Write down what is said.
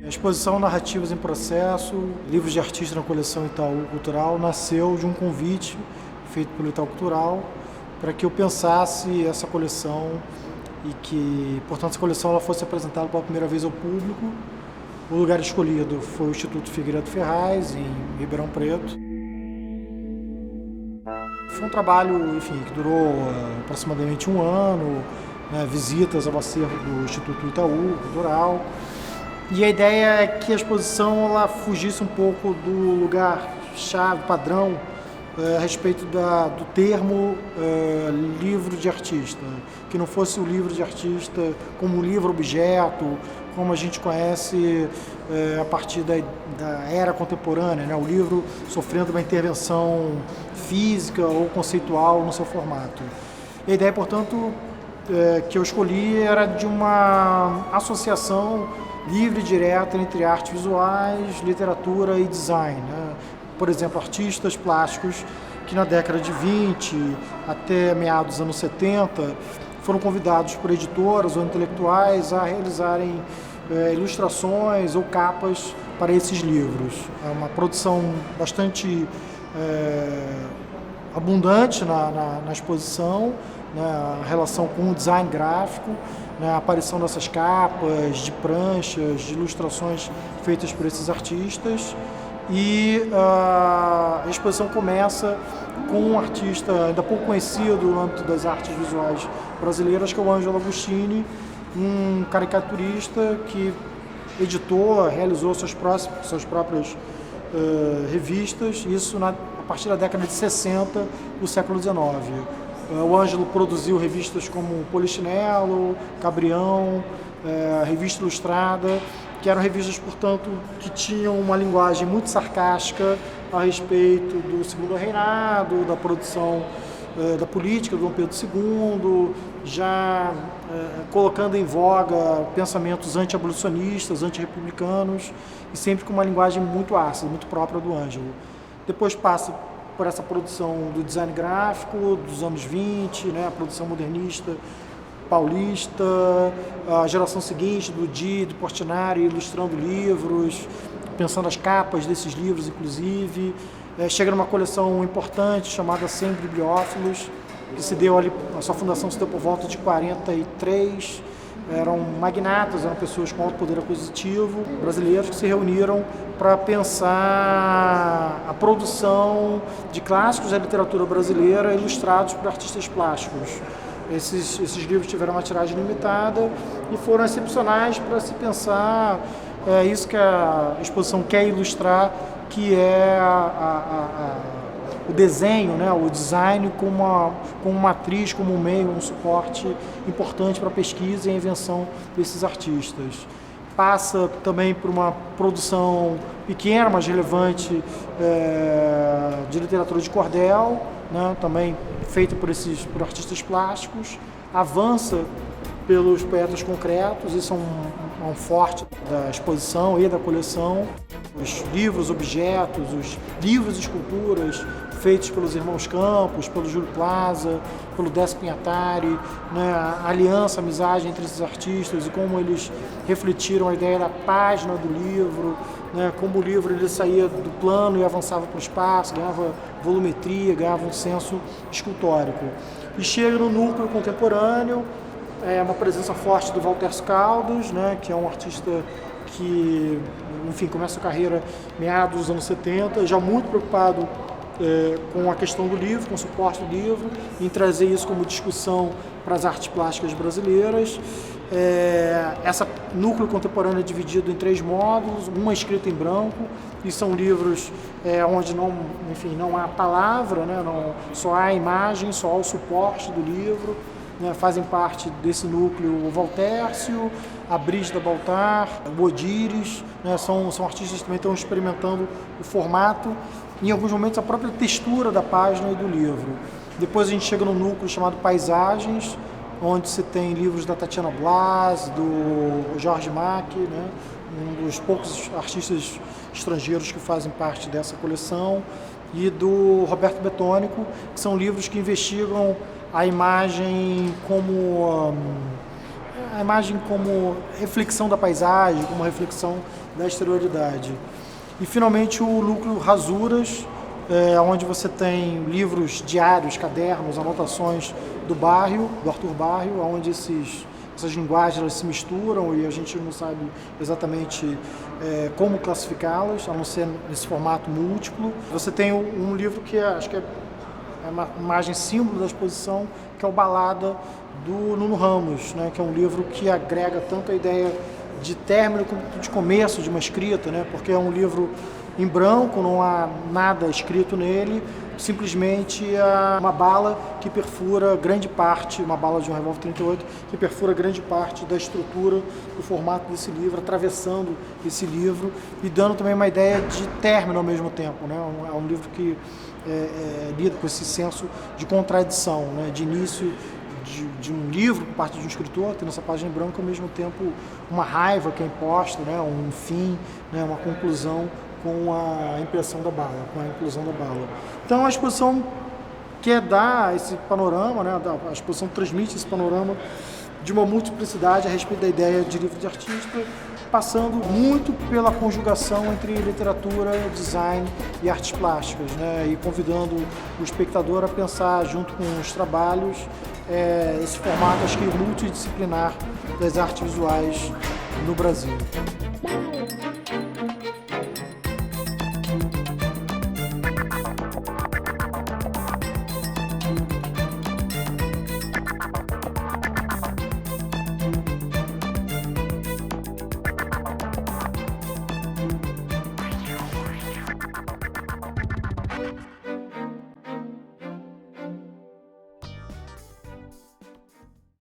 A exposição Narrativas em Processo, livros de artistas na coleção Itaú Cultural, nasceu de um convite feito pelo Itaú Cultural para que eu pensasse essa coleção e que, portanto, essa coleção ela fosse apresentada pela primeira vez ao público. O lugar escolhido foi o Instituto Figueiredo Ferraz, em Ribeirão Preto. Foi um trabalho, enfim, que durou aproximadamente um ano, né, visitas ao acervo do Instituto Itaú Cultural. E a ideia é que a exposição ela fugisse um pouco do lugar-chave, padrão, a respeito do termo livro de artista, que não fosse o livro de artista como um livro-objeto, como a gente conhece a partir da era contemporânea, né? O livro sofrendo uma intervenção física ou conceitual no seu formato. A ideia, portanto, que eu escolhi era de uma associação livre e direta entre artes visuais, literatura e design, né? Por exemplo, artistas plásticos que na década de 20 até meados dos anos 70 foram convidados por editoras ou intelectuais a realizarem ilustrações ou capas para esses livros. É uma produção bastante abundante na exposição, né, a relação com o design gráfico, né, a aparição dessas capas, de pranchas, de ilustrações feitas por esses artistas. E a exposição começa com um artista ainda pouco conhecido no âmbito das artes visuais brasileiras, que é o Ângelo Agostini, um caricaturista que editou, realizou suas próprias revistas, isso a partir da década de 60 do século XIX. O Ângelo produziu revistas como Polichinelo, Cabrião, Revista Ilustrada, que eram revistas, portanto, que tinham uma linguagem muito sarcástica a respeito do Segundo Reinado, da produção da política do Dom Pedro II, já colocando em voga pensamentos anti-abolicionistas, anti-republicanos, e sempre com uma linguagem muito ácida, muito própria do Ângelo. Depois passa por essa produção do design gráfico dos anos 20, né, a produção modernista paulista, a geração seguinte do Di, do Portinari, ilustrando livros, pensando as capas desses livros, inclusive. Chega numa coleção importante chamada 100 Bibliófilos, que se deu ali, a sua fundação se deu por volta de 43. Eram magnatas, eram pessoas com alto poder aquisitivo, brasileiros que se reuniram para pensar a produção de clássicos da literatura brasileira ilustrados por artistas plásticos. Esses livros tiveram uma tiragem limitada e foram excepcionais para se pensar isso que a exposição quer ilustrar, que é o desenho, né, o design como uma matriz, como um meio, um suporte importante para a pesquisa e a invenção desses artistas. Passa também por uma produção pequena, mas relevante, de literatura de cordel, né, também feita por artistas plásticos, avança pelos poetas concretos, isso é um forte da exposição e da coleção. Os livros, objetos, os livros e esculturas feitos pelos irmãos Campos, pelo Júlio Plaza, pelo Décio Pinhatari, né, a aliança, a amizade entre esses artistas e como eles refletiram a ideia da página do livro, né, como o livro ele saía do plano e avançava para o espaço, ganhava volumetria, ganhava um senso escultórico. E chega no núcleo contemporâneo, uma presença forte do Walter Caldas, né, que é um artista que, enfim, começa a carreira meados dos anos 70, já muito preocupado com a questão do livro, com o suporte do livro, em trazer isso como discussão para as artes plásticas brasileiras. Esse núcleo contemporâneo é dividido em 3 módulos, uma escrita em branco, e são livros onde não há palavra, né, só há imagem, só há o suporte do livro. Né, fazem parte desse núcleo o Valtércio, a Brígida Baltar, o Odires, né, são artistas que também estão experimentando o formato, em alguns momentos a própria textura da página e do livro. Depois a gente chega no núcleo chamado Paisagens, onde se tem livros da Tatiana Blas, do Jorge Mack, né, um dos poucos artistas estrangeiros que fazem parte dessa coleção, e do Roberto Betônico, que são livros que investigam a imagem como a imagem como reflexão da paisagem, como reflexão da exterioridade. E finalmente o núcleo Rasuras, onde você tem livros diários, cadernos, anotações do Barrio, do Arthur Barrio, onde essas linguagens elas se misturam e a gente não sabe exatamente como classificá-las, a não ser nesse formato múltiplo. Você tem um livro que acho que é uma imagem símbolo da exposição, que é o Balada, do Nuno Ramos, né, que é um livro que agrega tanto a ideia de término como de começo de uma escrita, né, porque é um livro em branco, não há nada escrito nele, simplesmente uma bala que perfura grande parte, uma bala de um revólver 38, que perfura grande parte da estrutura, do formato desse livro, atravessando esse livro e dando também uma ideia de término ao mesmo tempo, né? É um livro que lida com esse senso de contradição, né? De início de um livro por parte de um escritor, tendo essa página em branco, ao mesmo tempo uma raiva que é imposta, né? Um fim, né? Uma conclusão com a impressão da bala, com a inclusão da bala. Então a exposição quer dar esse panorama, né? A exposição transmite esse panorama de uma multiplicidade a respeito da ideia de livro de artista, passando muito pela conjugação entre literatura, design e artes plásticas, né? E convidando o espectador a pensar junto com os trabalhos esse formato, acho que multidisciplinar das artes visuais no Brasil.